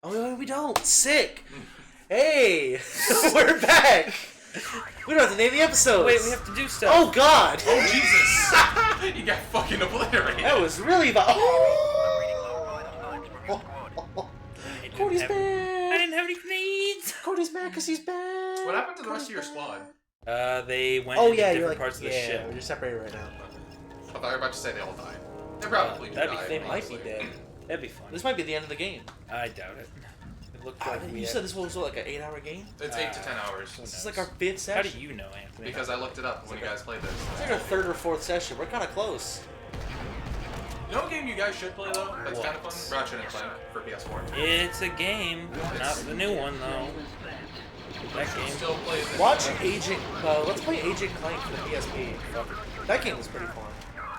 Oh, we don't. Sick. Hey, we're back. We don't have to name the episode. Wait, we have to do stuff. Oh God. Oh Jesus. You got fucking obliterated. That was really Cody's I back. didn't have any grenades. Cody's back because he's back. What happened to the rest of your squad? They went Oh into yeah, different you're like parts of the yeah, ship. we're just separated right now. I thought you were about to say they all died. They probably that'd be died. They might honestly. be dead. That'd be fun. This might be the end of the game. I doubt it. It looked like we You had... said this was like an 8-hour game. It's 8 to 10 hours. This is like our 5th How session. do you know, Anthony? Because I looked it up when you guys played this. It's like our 3rd or 4th session. We're kind of close. You know what game you guys should play though? That's What? kind of fun. Ratchet and Clank for PS4. It's a game, not the new one though. That game. Still play it. Watch Agent. Let's play Agent Clank for the PSP. That game was pretty fun.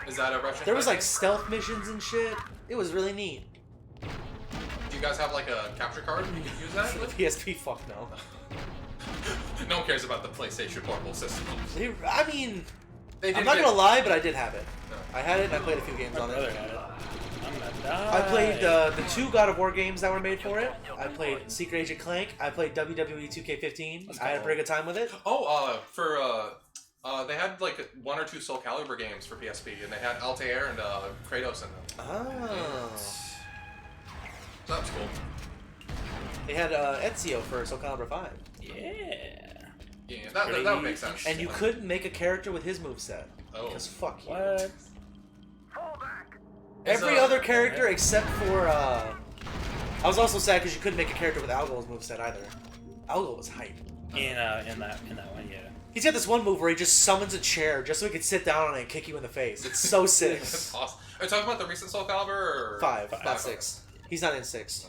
Is that a Ratchet? There was like Clank stealth missions and shit. It was really neat. game? Do you guys have like a capture card you can use that For the with? PSP, fuck no. No one cares about the PlayStation Portable system. I mean, They did I'm not get- gonna lie, but I did have it. No. I had it and I played a few games My on brother it. had it. I'm gonna die. I played the 2 God of War games that were made for it. I played Secret Agent Clank. I played WWE 2K15. I had a pretty good time with it. Oh, they had like 1 or 2 Soul Calibur games for PSP, and they had Altair and Kratos in them. Oh. So that was cool. They had Ezio for Soul Calibur 5. Yeah. Yeah, that would make sense. And you couldn't make a character with his moveset. Oh. Because fuck you. What? Every other character except for, I was also sad because you couldn't make a character with Algol's moveset either. Algol was hype. In that one, yeah. He's got this one move where he just summons a chair just so he can sit down on it and kick you in the face. It's so sick. That's awesome. Are you talking about the recent Soul Calibur or 5, Five, not okay. 6. He's not in 6.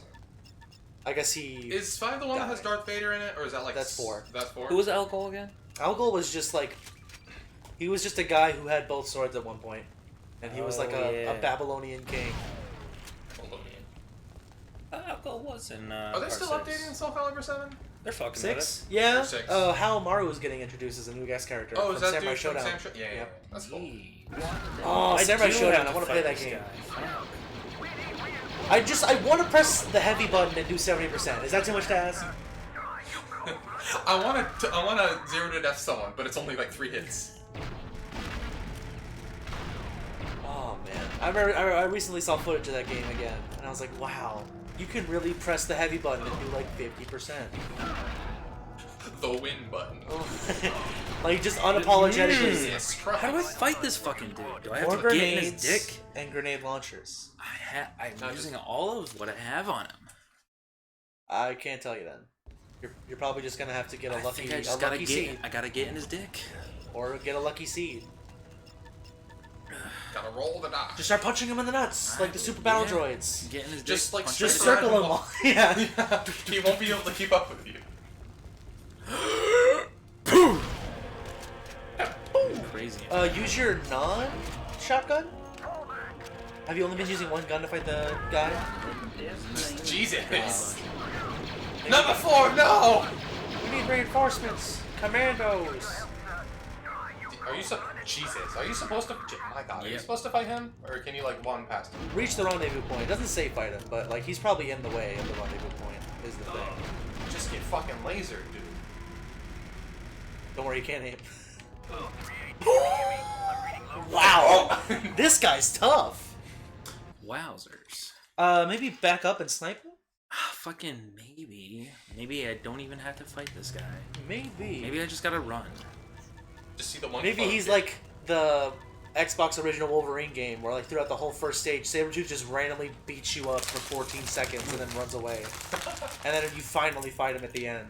I guess he... Is 5 the one that has Darth Vader in it, or is that like That's 4. That's 4. Who was Alcohol again? Algol was just like... He was just a guy who had both swords at one point. And he was like a Babylonian king. Alcohol was in. Are they still Part 6. updating Soul Calibur 7? They're fucking 6? with Yeah. Or 6. How Maru was getting introduced as a new guest character Oh, from is that Samurai dude from Showdown. Sam Yeah, Yep. that's it. cool. Oh, I Samurai do Showdown. have I to want to play fight that this game. guy. I want to press the heavy button and do 70%. Is that too much to ask? I want to 0 to death someone, but it's only like 3 hits. Oh man, I recently saw footage of that game again, and I was like, wow, you can really press the heavy button and do like 50%. The win button. Like just unapologetically. Jesus Christ. How do I fight this fucking dude? Do I have More to get in his grenades dick? and grenade launchers. I'm using all of what I have on him. I can't tell you then. You're probably just gonna have to get a I lucky, think I a just gotta lucky get. seed, I gotta get in his dick. or get a lucky seed. Gotta roll the die. Just start punching him in the nuts, like the super battle droids. Get in his Just, dick. like, punch Just him. straight circle him all. Yeah. He won't be able to keep up with you. Crazy. Use your non-shotgun? Have you only been using one gun to fight the guy? Jesus. Number 4, no! We need reinforcements! Commandos! Are you supposed to... My god, are you Yep. supposed to fight him? Or can you, like, run past him? Reach the rendezvous point. It doesn't say fight him, but like he's probably in the way of the rendezvous point, is the thing. Just get fucking lasered, dude. Don't worry, you can't aim. Wow! This guy's tough! Wowzers. Maybe back up and snipe him? Fucking maybe. Maybe I don't even have to fight this guy. Maybe. Maybe I just gotta run. Just see the one Maybe clone he's kid. like the Xbox original Wolverine game, where like throughout the whole first stage, Sabretooth just randomly beats you up for 14 seconds and then runs away. And then you finally fight him at the end.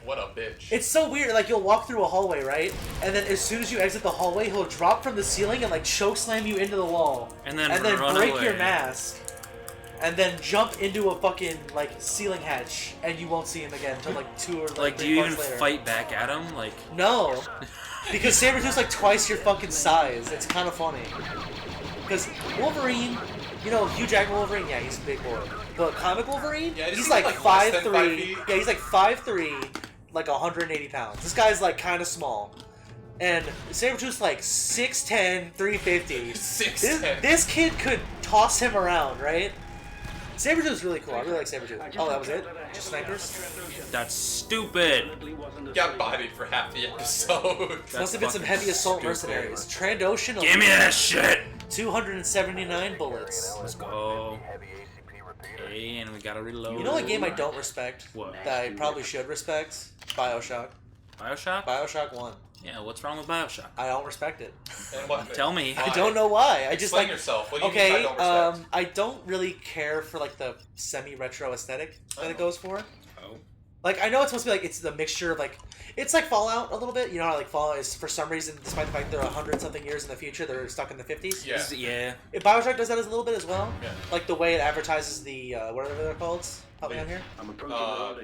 What a bitch. It's so weird, like you'll walk through a hallway, right? And then as soon as you exit the hallway, he'll drop from the ceiling and like choke slam you into the wall. And then run break away. your mask. And then jump into a fucking like ceiling hatch and you won't see him again until like 2 or Like, do 3 you parts even later. fight back at him? Like, No. Because Sabretooth's like twice your fucking size. It's kind of funny. Because Wolverine, you know, Hugh Jackman Wolverine, yeah, he's a big boy. But comic Wolverine, Yeah, he's he's like like less than 5 5'3". feet. Yeah, he's like 5'3", like 180 pounds. This guy's like kind of small. And Sabretooth's like 6'10", 350. 6'10". This kid could toss him around, right? Sabretooth is really cool. I really like Sabretooth. Oh, that was it? Just snipers? That's stupid. Got bodied for half the episode. Must have been some heavy assault mercenaries. Trandoshan. Give me that shit. 279 bullets. Let's go. Okay, and we gotta reload. You know what game I don't respect? What? That I probably should respect? Bioshock. Bioshock? Bioshock 1. Yeah, what's wrong with Bioshock? I don't respect it. And what? Tell me. Why? I don't know why. I just Explain like. yourself. What do you Okay, mean by don't respect? I don't really care for like the semi-retro aesthetic that it goes for. Oh. Like I know it's supposed to be like it's the mixture of like it's like Fallout a little bit. You know how like Fallout is for some reason, despite the fact they're 100-something years in the future, they're stuck in the 50s. Yeah. Yeah. If Bioshock does that as a little bit as well. Yeah. Like the way it advertises the whatever they're called. Help me out here.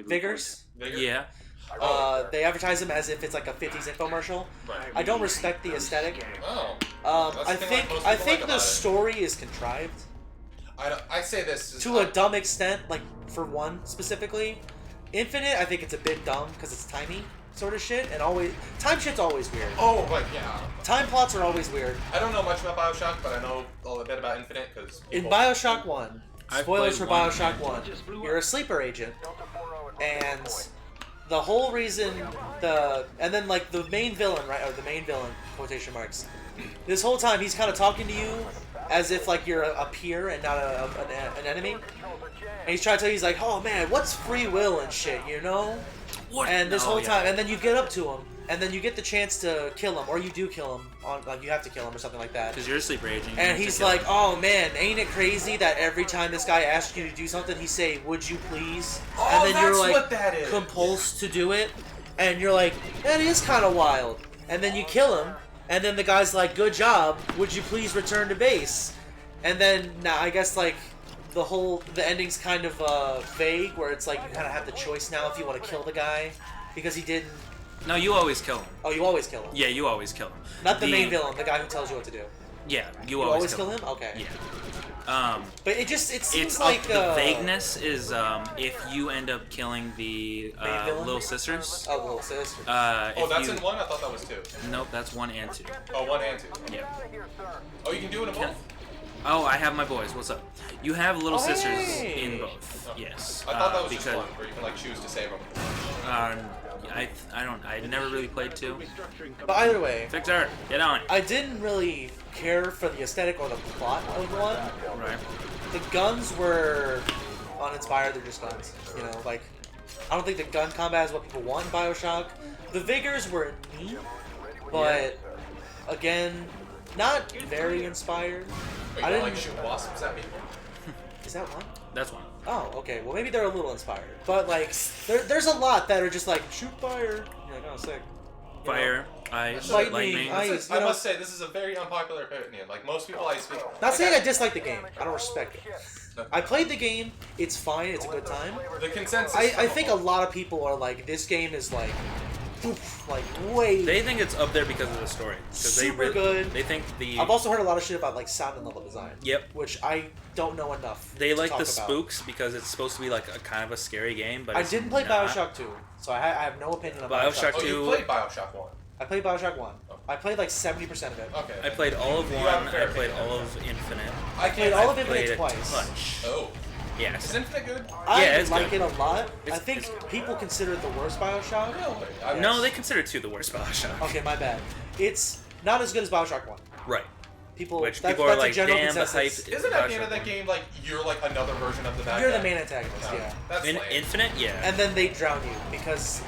Vigors. Vigor? Yeah. They advertise them as if it's like a 50s infomercial. Right. I don't respect the aesthetic. Oh. That's I the thing think most I people think like the about it. story is contrived I say this is to a dumb extent. Like for one specifically, Infinite. I think it's a bit dumb because it's timey sort of shit, and always time shit's always weird. Oh, but yeah. Time plots are always weird. I don't know much about Bioshock, but I know a little bit about Infinite because In Bioshock 1, I've spoilers for played one. Bioshock 1, you're a sleeper agent, and the whole reason and then like the main villain, right, or the main villain, quotation marks, this whole time he's kind of talking to you as if like you're a peer and not an enemy, and he's trying to tell you, he's like, oh man, what's free will and shit, you know? What? And this No, whole yeah. time, and then you get up to him, and then you get the chance to kill him, or you do kill him, like you have to kill him or something like that. Because you're a sleeper agent. you And have to he's kill like, him. oh man, ain't it crazy that every time this guy asks you to do something, he say, would you please? And then you're that's like, what that is. compulsed to do it, and you're like, that is kind of wild. And then you kill him, and then the guy's like, good job, would you please return to base? And then, now I guess like, the ending's kind of vague, where it's like, you kind of have the choice now if you want to kill the guy, because he didn't, No, you always kill him. oh, you always kill him. Yeah, you always kill him. Not the main villain, the guy who tells you what to do. Yeah, you You always kill him? Okay. Yeah. But it seems It's like the vagueness is if you end up killing the Main villain? little sisters. Oh, the little sister. Oh, If that's you, in one? I thought that was two. Nope, that's 1 and 2. Oh, 1 and 2. Yeah. Oh, you can do it in both? Oh, I have my boys. What's up? You have little Oh, sisters hey! in both. Yes. I thought that was because just one, where you can like choose to save them. I never really played 2. But either way, Fixer, get on it. I didn't really care for the aesthetic or the plot of one. Right. The guns were uninspired, they're just guns. You know, like, I don't think the gun combat is what people want in Bioshock. The Vigors were neat, but, again, not very inspired. Wait, I you didn't... like shoot wasps at people? Is that one? That's one. Oh, okay. Well, maybe they're a little inspired. But, like, there's a lot that are just like, shoot fire. You're like, oh, sick. You Fire, ice, Lightning, lightning. ice. I you know- must say, this is a very unpopular opinion. Like, most people I speak... Not saying I dislike the game. I don't respect it. I played the game. It's fine. It's a good time. The consensus... I think a lot of people are like, this game is like, oof, like way. They think it's up there because of the story. 'Cause they Super good. They think the. I've also heard a lot of shit about like sound and level design. Yep. Which I don't know enough. They to like talk the about. spooks because it's supposed to be like a kind of a scary game, but I it's didn't play not. Bioshock 2, so I have no opinion on Bioshock Bioshock 2. 2. Oh, you played Bioshock 1. I played Bioshock 1. I played like 70% of it. Okay. I played all of You 1. have a fair I played opinion. all of Infinite. I played all of I Infinite played a twice. touch. Oh. Yes. Is Infinite good? I Yeah, it's like good. it a lot. I It's- think people consider it the worst Bioshock. Really? I- No, they consider 2 the worst Bioshock. Okay, my bad. It's not as good as Bioshock 1. Right. People, Which that's, people are that's like, a general damn, the consensus. hype. Isn't at the end of that game, like, you're like another version of the bad You're guy? the main antagonist, No, yeah. That's In lame. Infinite, yeah. And then they drown you because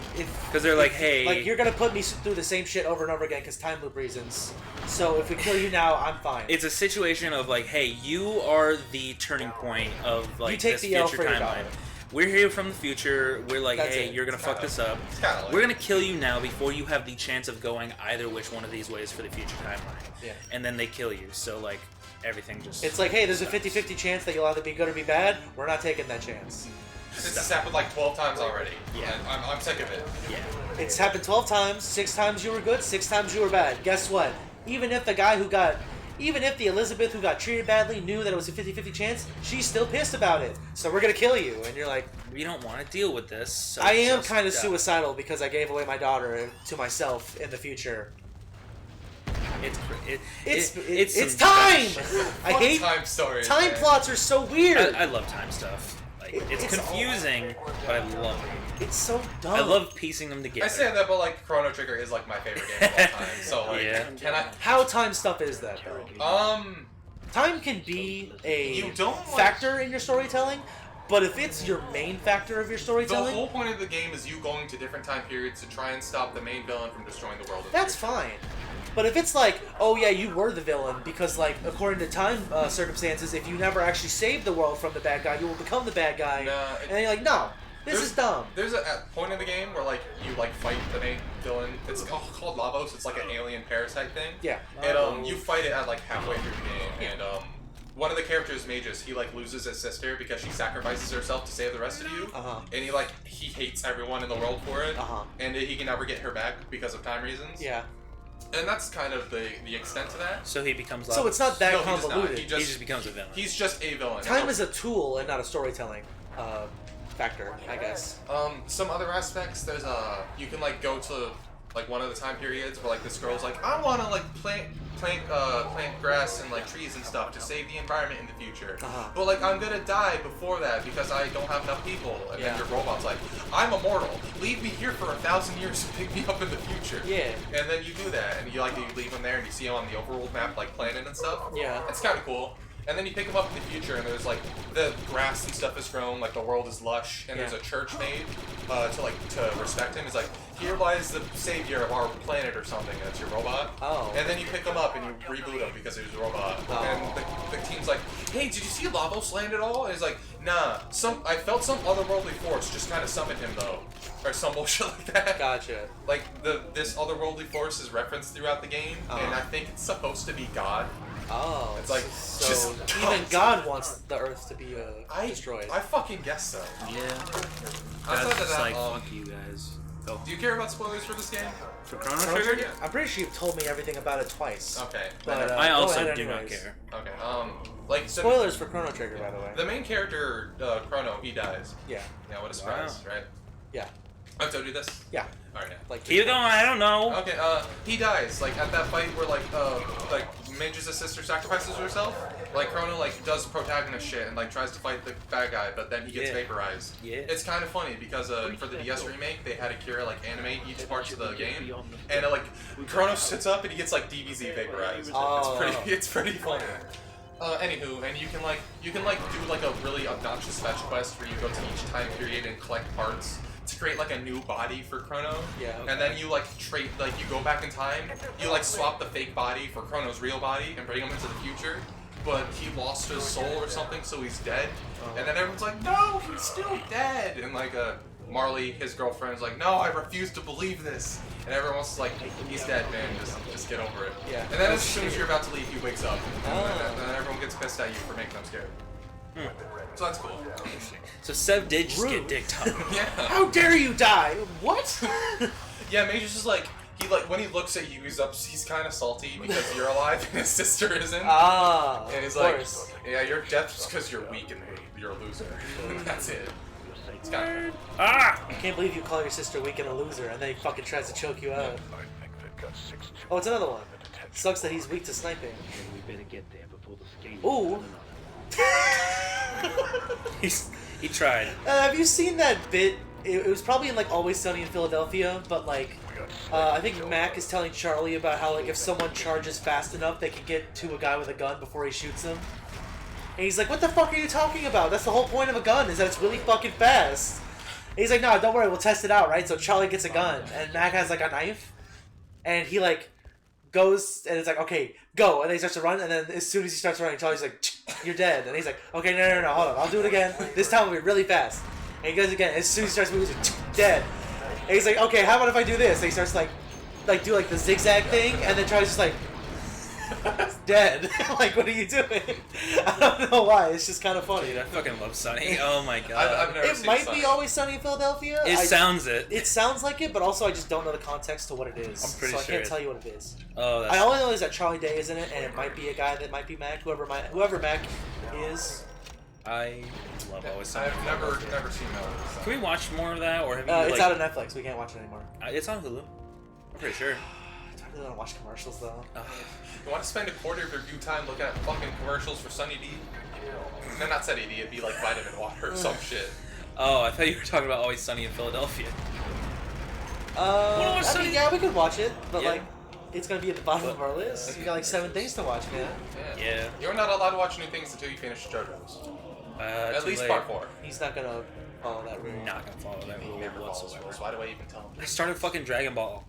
Because they're like, hey. like you're gonna put me through the same shit over and over again because time loop reasons. So if we kill you now, I'm fine. It's a situation of like, hey, you are the turning point of like take this the L future for your timeline. daughter. We're here from the future. We're like, That's hey, it. you're gonna fuck this up. It's kinda like... We're gonna kill you now before you have the chance of going either which one of these ways for the future timeline. Yeah. And then they kill you. So like everything just. It's like, hey, there's a 50-50 chance that you'll either be good or be bad. We're not taking that chance. This has happened like 12 times already. Yeah. And I'm sick of it. Yeah. It's happened 12 times. 6 times you were good, 6 times you were bad. Guess what? Even if the Elizabeth who got treated badly knew that it was a 50-50 chance, she's still pissed about it. So we're gonna kill you. And you're like, We don't want to deal with this. So I am die. kind of suicidal because I gave away my daughter to myself in the future. It's some time. shit. I hate time stories. time man. plots are so weird. I love time stuff. Like, it's It's confusing, but I love it. It's so dumb. I love piecing them together. I say that, but like Chrono Trigger is like my favorite game of all time. So like, Yeah. can I? How time stuff is that though? Time can be a You don't like- factor in your storytelling, but if it's your main factor of your The storytelling, whole point of the game is you going to different time periods to try and stop the main villain from destroying the world. that's fine. But if it's like, oh yeah, you were the villain because, like, according to time circumstances, if you never actually saved the world from the bad guy, you will become the bad guy. Nah, And you're like, no, this is dumb. There's a point in the game where like you like fight the main villain. It's called Lavos. It's like an alien parasite thing. Yeah. And you fight it at like halfway through the game, and one of the characters, Magus, he like loses his sister because she sacrifices herself to save the rest of you. And he hates everyone in the world for it. And he can never get her back because of time reasons. Yeah. And that's kind of the extent to that. So he becomes. So it's not that No, he does not. convoluted. He He just becomes a villain. He's just a villain. Time is a tool and not a storytelling factor, I guess. Some other aspects, there's you can like go to like one of the time periods where like this girl's like, I want to like plant grass and like trees and stuff to save the environment in the future. But like I'm gonna die before that because I don't have enough people. And then your robot's like, I'm immortal. Leave me here for 1,000 years to pick me up in the future. Yeah. And then you do that, and you leave him there, and you see him on the overworld map like planning and stuff. Yeah. It's kind of cool. And then you pick him up in the future, and there's like the grass and stuff is grown, like the world is lush, and there's a church made to respect him. It's like, here lies the savior of our planet or something, and it's your robot. Oh. And then you pick him up and you reboot him because he was a robot. Oh. And the team's like, hey, did you see Lavos land at all? And he's like, nah, I felt some otherworldly force just kind of summoned him though. Or some bullshit like that. Gotcha. Like this otherworldly force is referenced throughout the game, and I think it's supposed to be God. Oh. It's like, so just even God wants the Earth to be destroyed. I fucking guess so. Yeah. Outside That's of that, like, fuck you guys. Go. do you care about spoilers for this game? For Chrono Trigger? I'm pretty sure you've told me everything about it twice. Okay. But, I go also ahead do not anyways. care. Okay. Like Spoilers for Chrono Trigger, by the way. The main character, Chrono, he dies. Yeah. Yeah. What a surprise, right? Yeah. I've told you this. Yeah. All right. Yeah. Like Keep going, I don't know. Okay, he dies, like, at that fight where, like Mage's sister sacrifices herself. Like, Chrono, like, does protagonist shit and, like, tries to fight the bad guy, but then he gets vaporized. Yeah. It's kind of funny because, for the DS remake, they had Akira, like, animate each parts of the game, and, like, Chrono sits up and he gets, like, DBZ vaporized. Oh. It's pretty funny. Anywho, and you can do, like, a really obnoxious fetch quest where you go to each time period and collect parts to create like a new body for Chrono. Yeah. And then you like you go back in time, you like swap the fake body for Chrono's real body and bring him into the future. But he lost his soul or something, so he's dead. And then everyone's like, no, he's still dead. And like Marley, his girlfriend, is like, no, I refuse to believe this. And everyone else is like, he's dead, man. Just get over it. Yeah. And then as soon as you're about to leave, he wakes up. And then everyone gets pissed at you for making them scared. So that's cool. So Sev did just get dicked up. Yeah. How dare you die? What? Yeah, Mage's just like, when he looks at you, he's kind of salty because you're alive and his sister isn't. Ah. And he's of like, course. yeah, you're dead just because you're weak and you're a loser. That's it. It's kind of Ah! I can't believe you call your sister weak and a loser, and then he fucking tries to choke you out. Oh, it's another one. Sucks that he's weak to sniping. Ooh. He tried. Have you seen that bit? It was probably in like Always Sunny in Philadelphia, but like, I think Mac is telling Charlie about how like if someone charges fast enough, they can get to a guy with a gun before he shoots him. And he's like, "What the fuck are you talking about? That's the whole point of a gun, is that it's really fucking fast." And he's like, "No, don't worry, we'll test it out, right?" So Charlie gets a gun, and Mac has like a knife, and he like goes, and it's like, "Okay, go," and then he starts to run, and then as soon as he starts running, Charlie's like, "You're dead," and he's like, "Okay, no, hold on, I'll do it again. This time it'll be really fast." And he goes again. As soon as he starts moving, he's like, dead. And he's like, "Okay, how about if I do this?" And he starts like do like the zigzag thing, and then Charlie's just like, dead. Like, what are you doing? I don't know why. It's just kind of funny. Dude, I fucking love Sunny. Oh my god. I've never It seen might Sunny. be Always Sunny in Philadelphia. It sounds it. It sounds like it, but also I just don't know the context to what it is. I'm pretty so I sure can't it- tell you what it is. Oh, that's... I only know is that Charlie Day is in it, and it might be a guy that might be Mac. Whoever Mac is. I love Always Sunny. I've never seen that. Can we watch more of that, or have you It's like... out of Netflix. We can't watch it anymore. It's on Hulu. I'm pretty sure. I really want to watch commercials though. You want to spend a quarter of your view time looking at fucking commercials for Sunny D? No, not Sunny D. It'd be like vitamin water or some shit. Oh, I thought you were talking about Always Sunny in Philadelphia. I mean, yeah, we could watch it, but Yeah. like, it's gonna be at the bottom of our list. You got like 7 things to watch, man. Yeah. You're not allowed to watch new things until you finish JoJo's. At Too least late. part 4. He's not gonna follow that rule. Not gonna follow that He rule never follows whatsoever. rules. Why do I even tell him? I started fucking Dragon Ball.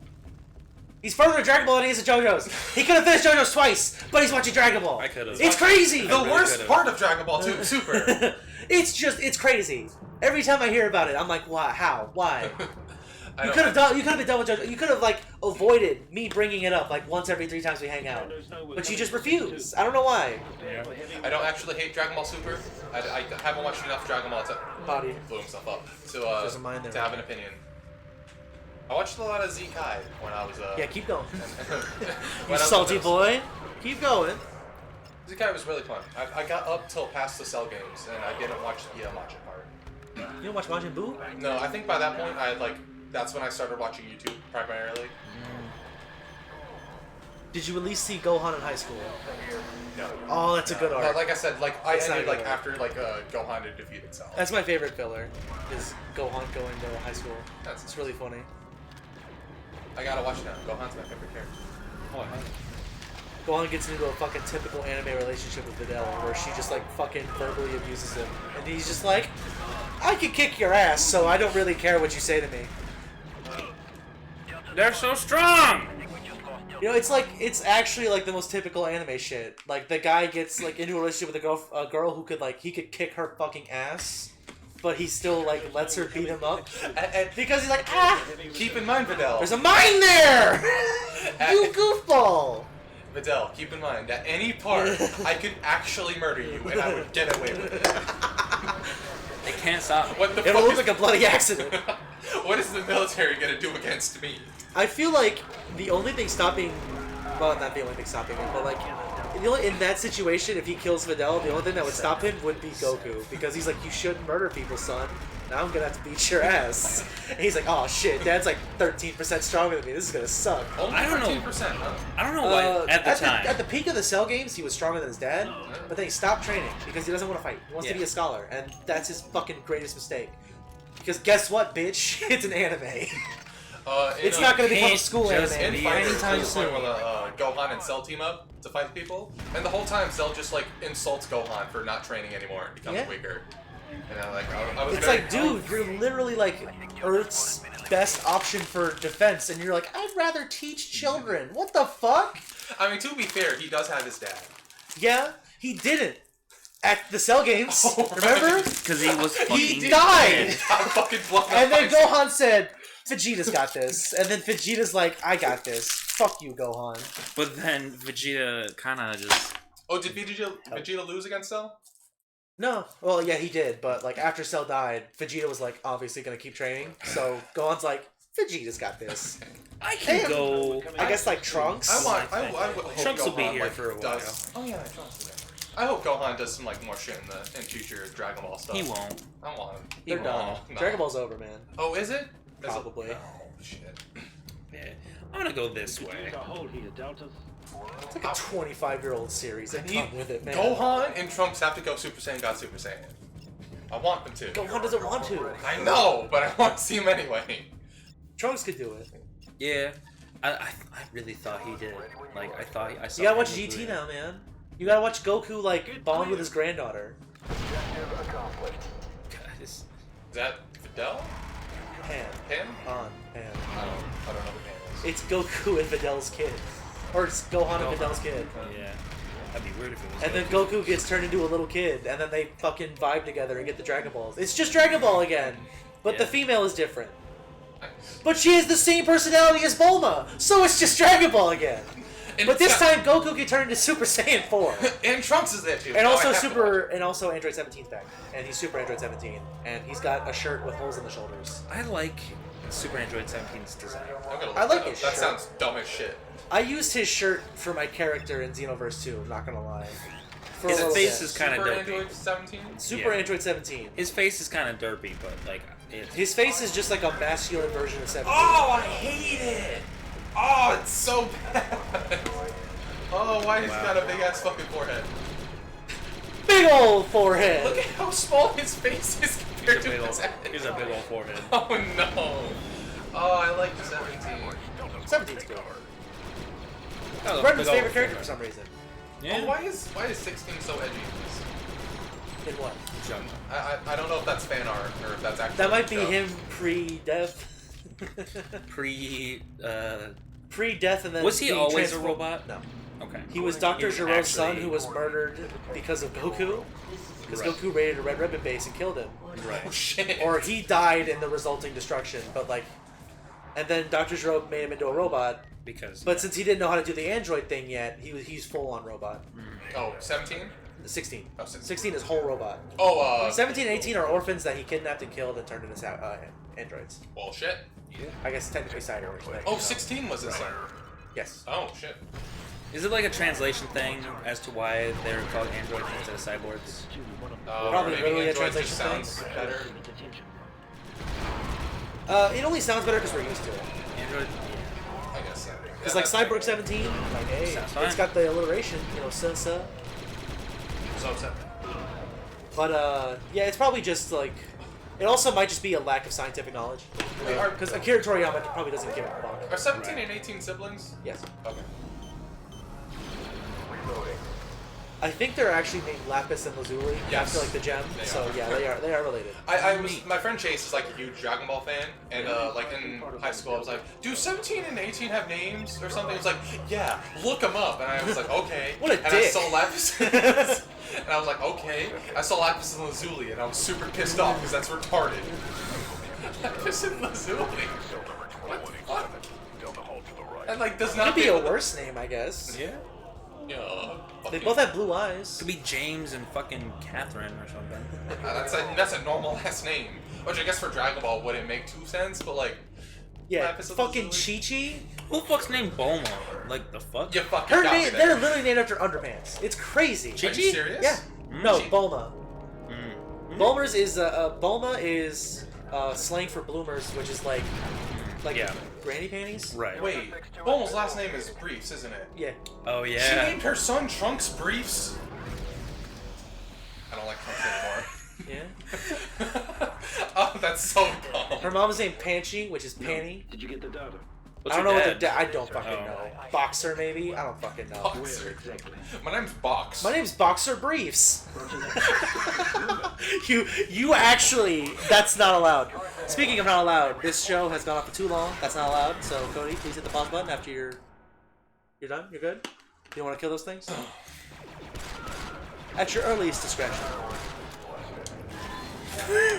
He's further to Dragon Ball than he is to JoJo's. He could have finished JoJo's twice, but he's watching Dragon Ball. I could've. It's crazy. The really worst could've. part of Dragon Ball 2, Super. It's crazy. Every time I hear about it, I'm like, why? How? Why? You could have been done with JoJo. You could have like avoided me bringing it up like once every 3 times we hang out, but you just refuse. I don't know why. Yeah. I don't actually hate Dragon Ball Super. I haven't watched enough Dragon Ball to Body. blew himself up There's a mind there. to have an opinion. I watched a lot of Z-Kai when I was Yeah, keep going. when You I was salty in middle boy. Keep going. school. Z-Kai was really fun. I got up till past the Cell games and I didn't watch the Majin part. You don't watch Majin Buu? No, I think by that point that's when I started watching YouTube primarily. Did you at least see Gohan in high school? No. Oh, that's a good But arc. like I said, I It's not ended a good like arc. after Gohan had defeated Cell. That's my favorite filler. Is Gohan going to high school? That's It's really funny. I gotta watch now. Gohan's my favorite character. Oh, Gohan gets into a fucking typical anime relationship with Videl, where she just like fucking verbally abuses him, and he's just like, "I can kick your ass, so I don't really care what you say to me." they're so strong! You know, it's actually like the most typical anime shit. Like the guy gets like into a relationship with a girl who could like he could kick her fucking ass, but he still like lets her beat him up And because he's like, ah, keep in mind, Videl. there's a mine there, you goofball. Videl, keep in mind, at any part, I could actually murder you and I would get away with it. They can't stop. What the It'll fuck look is like a bloody accident. What is the military gonna do against me? I feel like the only thing stopping, well, not the only thing stopping him, but like, in that situation, if he kills Videl, the only thing that would stop him would be Goku, because he's like, you shouldn't murder people, son. Now I'm gonna have to beat your ass. And he's like, oh shit, Dad's like 13% stronger than me. This is gonna suck. Only I don't know. 13%, huh? I don't know why at the time. At the peak of the Cell games, he was stronger than his dad, but then he stopped training because he doesn't want to fight. He wants to Yeah. be a scholar, and that's his fucking greatest mistake. Because guess what, bitch? It's an anime. It's not going to become a can't school just anime In be Fighter, anytime there's a point soon. where Gohan and Cell team up to fight people, and the whole time Cell just like insults Gohan for not training anymore and becoming Yeah. weaker. And I was It's very, like, dude, you're literally like Earth's best option for defense, and you're like, I'd rather teach children. What the fuck? I mean, to be fair, he does have his dad. Yeah, he didn't. At the Cell games, Oh, right. remember? Because he was fucking He died! I'm fucking blown up And then by- Gohan said, Vegeta's got this. And then Vegeta's like, I got this. Fuck you, Gohan. But then Vegeta kind of just... Oh, did Vegeta lose against Cell? No. Well, yeah, he did. But like after Cell died, Vegeta was like obviously gonna keep training. So Gohan's like, Vegeta's got this. I can Damn. go... I guess like Trunks. I hope Trunks will be Gohan, here like, for a while. does- Oh yeah, Trunks is there. I hope Gohan does some like more shit in future Dragon Ball stuff. He won't. I don't want him. They're He done. won't. No. Dragon Ball's over, man. Oh, is it? Probably. Oh shit. Yeah. I'm gonna go this way. It's like a 25-year-old series. And You- come with it, man. Gohan and Trunks have to go Super Saiyan God Super Saiyan. I want them to. Gohan doesn't want to. I know, but I want to see him anyway. Trunks could do it. Yeah. I really thought he did. Like, I thought I saw You gotta watch him GT agree. now, man. You gotta watch Goku like bond with his granddaughter. God, Is that Videl? Pan. Him? On. Pan. I don't know who Pan is. It's Goku and Videl's kid. Or it's Gohan and Videl's kid. Yeah. That'd be weird if it was. And then Goku gets turned into a little kid, and then they fucking vibe together and get the Dragon Balls. It's just Dragon Ball again, but the Yeah. female is different. Nice. But she has the same personality as Bulma, so it's just Dragon Ball again. And But this it's time Goku can turn into Super Saiyan 4. and Trunks is there too. And Now also I have to watch. and also Android 17's back. And he's Super Android 17. And he's got a shirt with holes in the shoulders. I like Super Android 17's design. I'm gonna look I like that up. his That shirt. sounds dumb as shit. I used his shirt for my character in Xenoverse 2, I'm not gonna lie. For a His little face bit. is kind of Super dopey. Android 17? Super Yeah. Android 17. His face is kind of derpy, but like His face is just like a masculine version of 17. Oh, I hate it! Oh, it's so bad. Oh, why has he got a big ass fucking forehead? Big old forehead. Look at how small his face is compared to his head. He's a big old forehead. Oh no. Oh, I like 17. 17's good. Oh, Brendan's big old favorite character forehead. for some reason. Yeah. Oh, why is 16 so edgy in this? In what? I don't know if that's fan art or if that's actually. That might be show. him pre-death. Pre-death and then Was he being always a transformed- robot? No. Okay. He was Dr. Giro's son actually- who was murdered because of Goku. Because Right. Goku raided a Red Ribbon base and killed him. Right. Oh shit. Or he died in the resulting destruction, but like... And then Dr. Giro made him into a robot. Because. But since he didn't know how to do the android thing yet, he's full-on robot. Oh, 17? 16. Oh, 16. 16 is whole robot. Oh, 17 and 18 are orphans that he kidnapped and killed and turned into androids. Well, shit. I guess technically cyborgs. But, Oh, 16 was his son. Yes. Oh, shit. Is it like a translation thing as to why they're called androids instead of cyborgs? Probably maybe literally a Android just translation sounds thing. better. It only sounds better because we're used to it. Android. I guess so. Because like Cyborg 17, like hey, Sounds fine. it's got the alliteration, you know, Sensa. So upset. But yeah, it's probably just like, it also might just be a lack of scientific knowledge. Wait, are- Because Akira Toriyama probably doesn't give a fuck. Are 17 and 18 siblings? Yes. Okay. I think they're actually named Lapis and Lazuli Yes. after like the gem. They So are. yeah, they are related. My friend Chase is like a huge Dragon Ball fan, and like in high school I was like, do 17 and 18 have names or something? He was like, yeah, look them up. And I was like, okay. What a and dick. I saw Lapis. And I was like, okay. I saw Lapis and Lazuli, and I was super pissed off because that's retarded. Lapis and Lazuli. What the fuck? That like does not Could be fit a with the- worse name, I guess. Yeah. Yeah. They both have blue eyes. Could be James and fucking Catherine or something. That's a normal last name. Which I guess for Dragon Ball wouldn't make too sense, but like, Yeah, Lapis and fucking Lazuli? Chi-Chi. Who the fuck's named Bulma? Like the fuck? you fucking Her got me name, there. they're literally named after underpants. It's crazy. Are Chi-Chi? you serious? Yeah. No, Chi- Bulma. Mm. Bulmers is Bulma is slang for bloomers, which is like Yeah. granny panties. Right. Wait, Bulma's last name is Briefs, isn't it? Yeah. Oh She yeah. named her son Trunks Briefs. I don't like Trunks anymore. Yeah. Oh, that's so dumb. Her mom's named Panchi, which is Panty. Did you get the data? What's I don't know your what the dad? I don't fucking Oh. know. Boxer maybe? I don't fucking know. Boxer. My name's Box. My name's Boxer Briefs. you actually, that's not allowed. Speaking of not allowed, this show has gone on for too long. That's not allowed. So Cody, please hit the pause button after you're done. You're good. You don't want to kill those things? At your earliest discretion.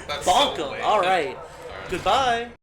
That's Bonk so 'em. lame. All right. Goodbye.